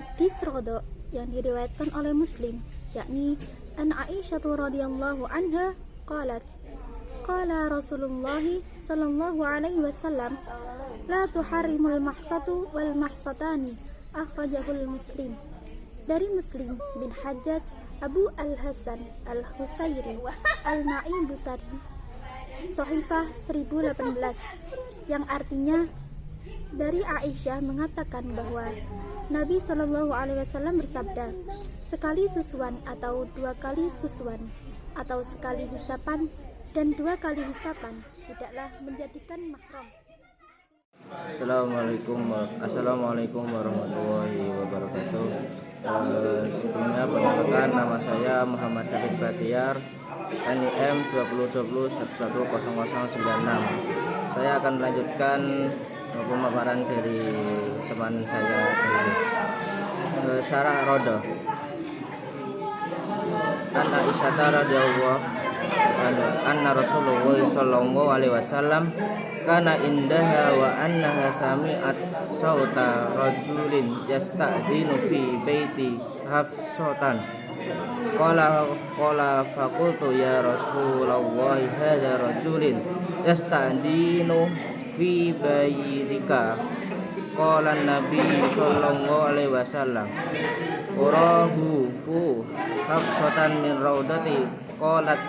Hadis Rodo yang diriwayatkan oleh Muslim, yakni an Aisyah radhiyallahu anha qalat qala Rasulullah sallallahu alaihi wasallam la tuharrimul mahsatu wal mahsatani, akhrajahul Muslim. Dari Muslim bin Hajjaj Abu Al-Hasan Al-Husairi Al-Ma'ibusari, Sohifah 1018, yang artinya dari Aisyah mengatakan bahwa Nabi Shallallahu Alaihi Wasallam bersabda, sekali susuan atau dua kali susuan atau sekali hisapan dan dua kali hisapan tidaklah menjadikan mahram. Assalamualaikum warahmatullahi wabarakatuh. Sebelumnya perkenalkan, nama saya Muhammad David Batiar, NIM 2020110096. Saya akan melanjutkan pemaparan dari teman saya dari Syarah Rodo. An Aisyah radhiyallahu anna Rasulullah sallallahu alaihi wasallam kana indaha wa annaha sami'at sauta rajulin yasta'dinu fi baiti Hafsatan. Qala faqultu ya Rasulullah hadha rajulin yasta'dinu fi baitika. Qala Nabi sallallahu alaihi wasallam urahu fu hafsatan min raudati. Qalat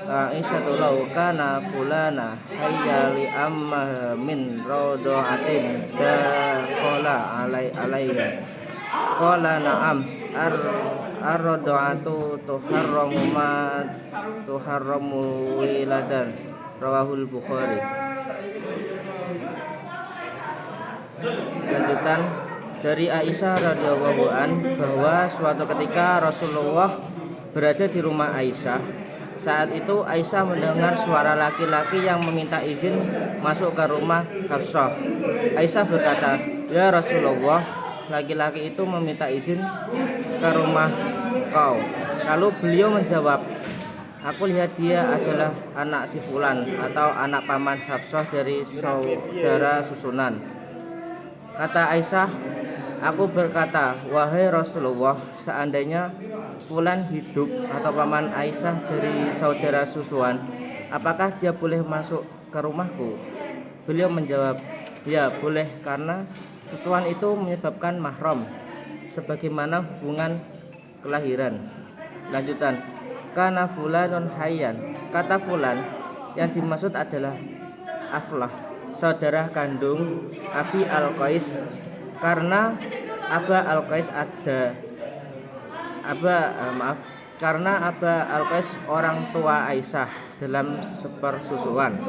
Aisyatu law kana fulana hayya li amma min raudatin da qala alayya. Qala na'am ar-raudatu tuharramu wiladan, rawahul Bukhari. Lanjutan dari Aisyah radhiyallahu an bahwa suatu ketika Rasulullah berada di rumah Aisyah. Saat itu Aisyah mendengar suara laki-laki yang meminta izin masuk ke rumah Hafsah. Aisyah berkata, "Ya Rasulullah, laki-laki itu meminta izin ke rumah kau." Lalu beliau menjawab, "Aku lihat dia adalah anak si fulan atau anak paman Hafsah dari saudara susunan." Kata Aisyah, "Aku berkata, wahai Rasulullah, seandainya fulan hidup atau paman Aisyah dari saudara susuan, apakah dia boleh masuk ke rumahku?" Beliau menjawab, "Ya, boleh, karena susuan itu menyebabkan mahram, sebagaimana hubungan kelahiran." Lanjutan, kana fulanun hayyan. Kata fulan yang dimaksud adalah Aflah, saudara kandung Abi Al-Qais, karena Aba Al-Qais karena Aba Al-Qais orang tua Aisyah dalam sepersusuan.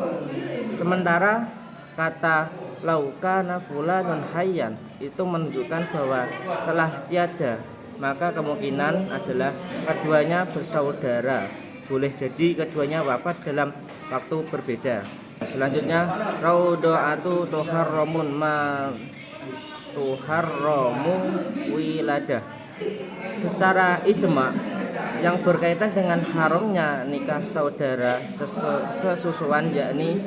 Sementara kata laukana fulanun hayyan itu menunjukkan bahwa telah tiada, maka kemungkinan adalah keduanya bersaudara. Boleh jadi keduanya wafat dalam waktu berbeda. Selanjutnya, raudoatu tuharramun ma tuharramu wiladah. Secara ijma, yang berkaitan dengan haramnya nikah saudara sesusuan, yakni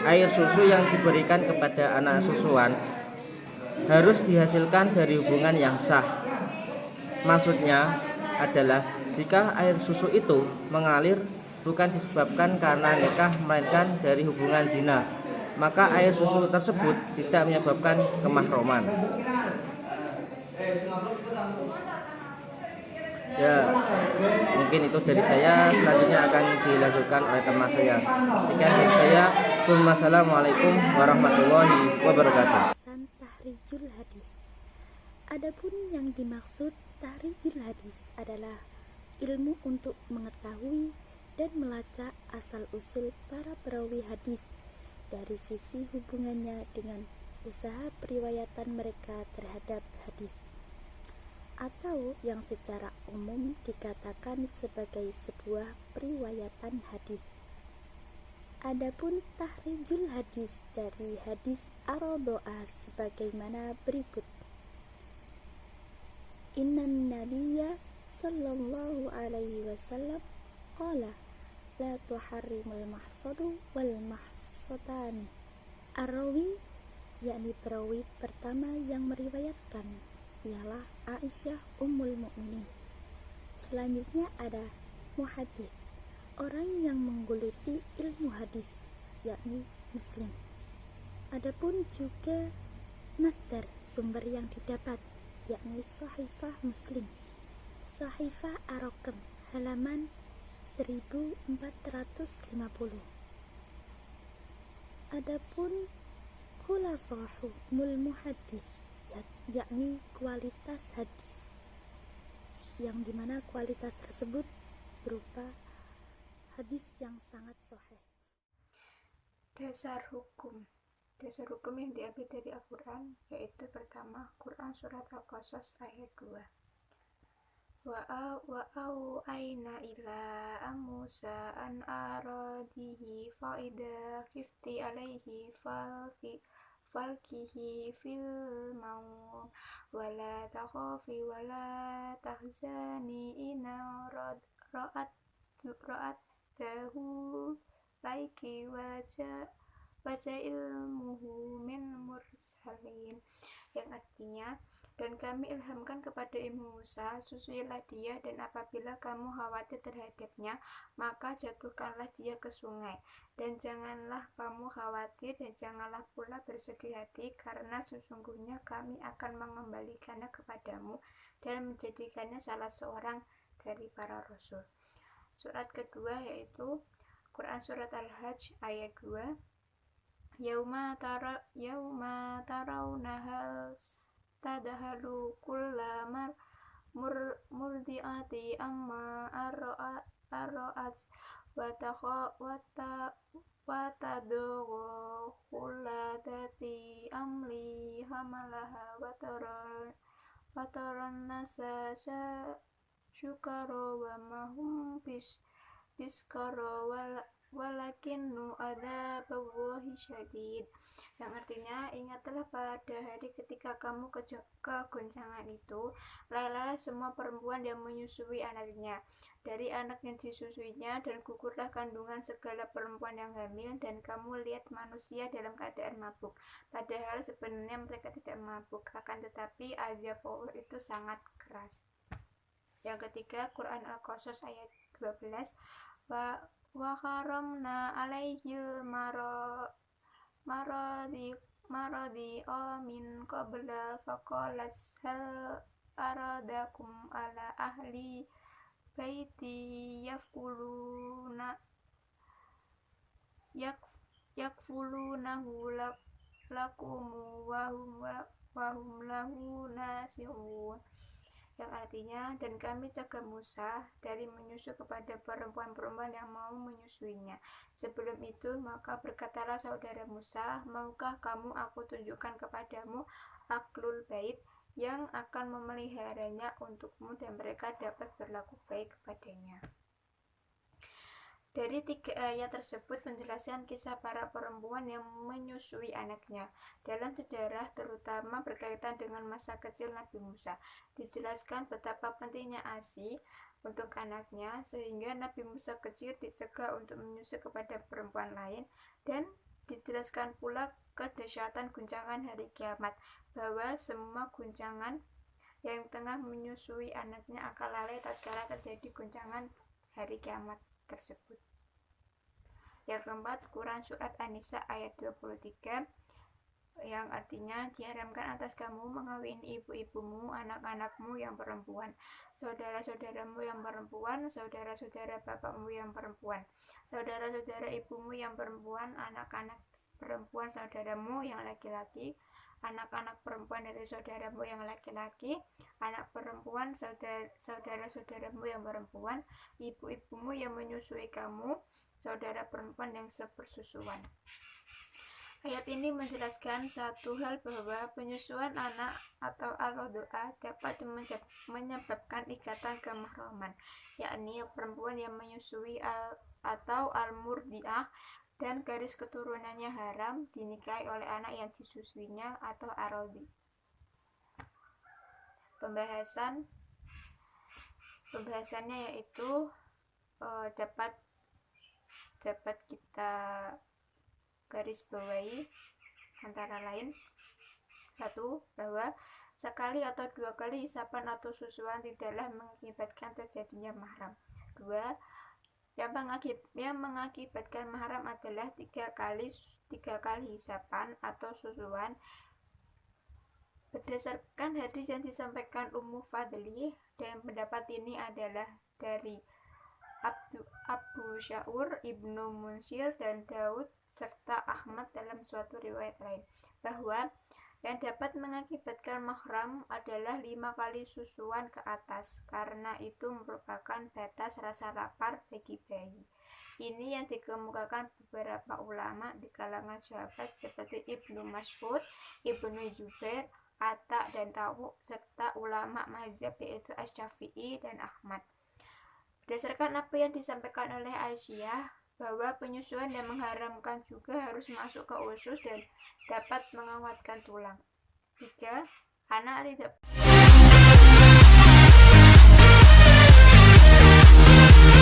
air susu yang diberikan kepada anak susuan, harus dihasilkan dari hubungan yang sah. Maksudnya adalah jika air susu itu mengalir bukan disebabkan karena nikah, melainkan dari hubungan zina, maka air susu tersebut tidak menyebabkan kemahroman. Ya, mungkin itu dari saya. Selanjutnya akan dilanjutkan oleh teman saya. Sekian dari saya. Assalamualaikum warahmatullahi wabarakatuh. Tahrijul hadis. Adapun yang dimaksud tahrijul hadis adalah ilmu untuk mengetahui dan melacak asal-usul para perawi hadis dari sisi hubungannya dengan usaha periwayatan mereka terhadap hadis, atau yang secara umum dikatakan sebagai sebuah periwayatan hadis. Adapun tahrijul hadis dari hadis ar-rado'ah sebagaimana berikut. Innan nabiyya sallallahu alaihi wasallam qala la tuharrimul mahsadu wal mahsatani. Ar-rawi, yakni perawi pertama yang meriwayatkan, ialah Aisyah Ummul Mukminin. Selanjutnya ada muhadits, orang yang menggeluti ilmu hadis, yakni Muslim. Adapun juga masdar, sumber yang didapat, yakni Shahifah Muslim, Shahifah Ar-Raqam, halaman 1450. Adapun Khulasah Hukmul Muhaddits, yakni kualitas hadis, yang dimana kualitas tersebut berupa hadis yang sangat sahih. Dasar hukum yang diambil dari Al-Quran, yaitu pertama, Quran Surat Al-Qasas ayat 2. Wa'au'aina ila Musa an aradihi fa'idha khifti alaihi falkihi fil maum wala takhafi wala tahzani inna ra'atahu laiki baca ilmuhu min mursalin, yang artinya, dan kami ilhamkan kepada Ibu Musa, susuilah dia, dan apabila kamu khawatir terhadapnya, maka jatuhkanlah dia ke sungai, dan janganlah kamu khawatir dan janganlah pula bersedih hati, karena sesungguhnya kami akan mengembalikannya kepadamu dan menjadikannya salah seorang dari para rasul. Surat kedua yaitu Quran Surat Al-Hajj ayat 2. Yauma tarawunahal tadhalu kulla murdiati amma arra'at wa tadogho kulla dati amli hamalaha wa taran nasa syukaro wa mahum biskaro walakinnu adzaballahi syadid, yang artinya, ingatlah pada hari ketika kamu kegoncangan itu, lalailah semua perempuan yang menyusui anaknya dari anak yang disusuinya, dan gugurlah kandungan segala perempuan yang hamil, dan kamu lihat manusia dalam keadaan mabuk, padahal sebenarnya mereka tidak mabuk, akan tetapi azab Allah itu sangat keras. Yang ketiga, Quran Al-Qasas ayat 12. Wa haramna alaihil maradi min qabla faqalat hal aradakum ala ahli baiti yakfulunahu lakum wa hum lahu nasihun, yang artinya, dan kami cegah Musa dari menyusu kepada perempuan-perempuan yang mau menyusuinya. Sebelum itu, maka berkatalah saudara Musa, maukah kamu aku tunjukkan kepadamu ahlul bait yang akan memeliharanya untukmu dan mereka dapat berlaku baik kepadanya. Dari 3 ayat tersebut menjelaskan kisah para perempuan yang menyusui anaknya. Dalam sejarah, terutama berkaitan dengan masa kecil Nabi Musa, dijelaskan betapa pentingnya ASI untuk anaknya, sehingga Nabi Musa kecil dicegah untuk menyusu kepada perempuan lain, dan dijelaskan pula kedahsyatan guncangan hari kiamat, bahwa semua guncangan yang tengah menyusui anaknya akan lalai tatkala terjadi guncangan hari kiamat tersebut. Yang keempat, Quran Surat An-Nisa ayat 23, yang artinya, diharamkan atas kamu mengawini ibu-ibumu, anak-anakmu yang perempuan, saudara-saudaramu yang perempuan, saudara-saudara bapakmu yang perempuan, saudara-saudara ibumu yang perempuan, anak-anak perempuan saudaramu yang laki-laki, anak-anak perempuan dari saudaramu yang laki-laki, anak perempuan saudara-saudaramu yang perempuan, ibu-ibumu yang menyusui kamu, saudara perempuan yang sepersusuan. Ayat ini menjelaskan satu hal, bahwa penyusuan anak atau al-rodoa dapat menyebabkan ikatan kemahraman, yakni perempuan yang menyusui atau al-murdiah dan garis keturunannya haram dinikahi oleh anak yang disusuinya atau ar-rodi. Pembahasannya yaitu dapat kita garis bawahi antara lain: 1. Bahwa sekali atau 2 kali hisapan atau susuan tidaklah mengakibatkan terjadinya mahram. 2. Yang mengakibatkan mahram adalah 3 kali hisapan atau susuan. Berdasarkan hadis yang disampaikan Ummu Fadli, dan pendapat ini adalah dari Abu Syaur, Ibnu Munsir, dan Daud serta Ahmad dalam suatu riwayat lain, bahwa yang dapat mengakibatkan mahram adalah 5 kali susuan ke atas, karena itu merupakan batas rasa lapar bagi bayi. Ini yang dikemukakan beberapa ulama di kalangan sahabat seperti Ibnu Mas'ud, Ibnu Jubair, Atta dan Tawuk, serta ulama mazhab yaitu Asy-Syafi'i dan Ahmad. Berdasarkan apa yang disampaikan oleh Aisyah, bahwa penyusuan yang mengharamkan juga harus masuk ke usus dan dapat menguatkan tulang. 3. Anak tidak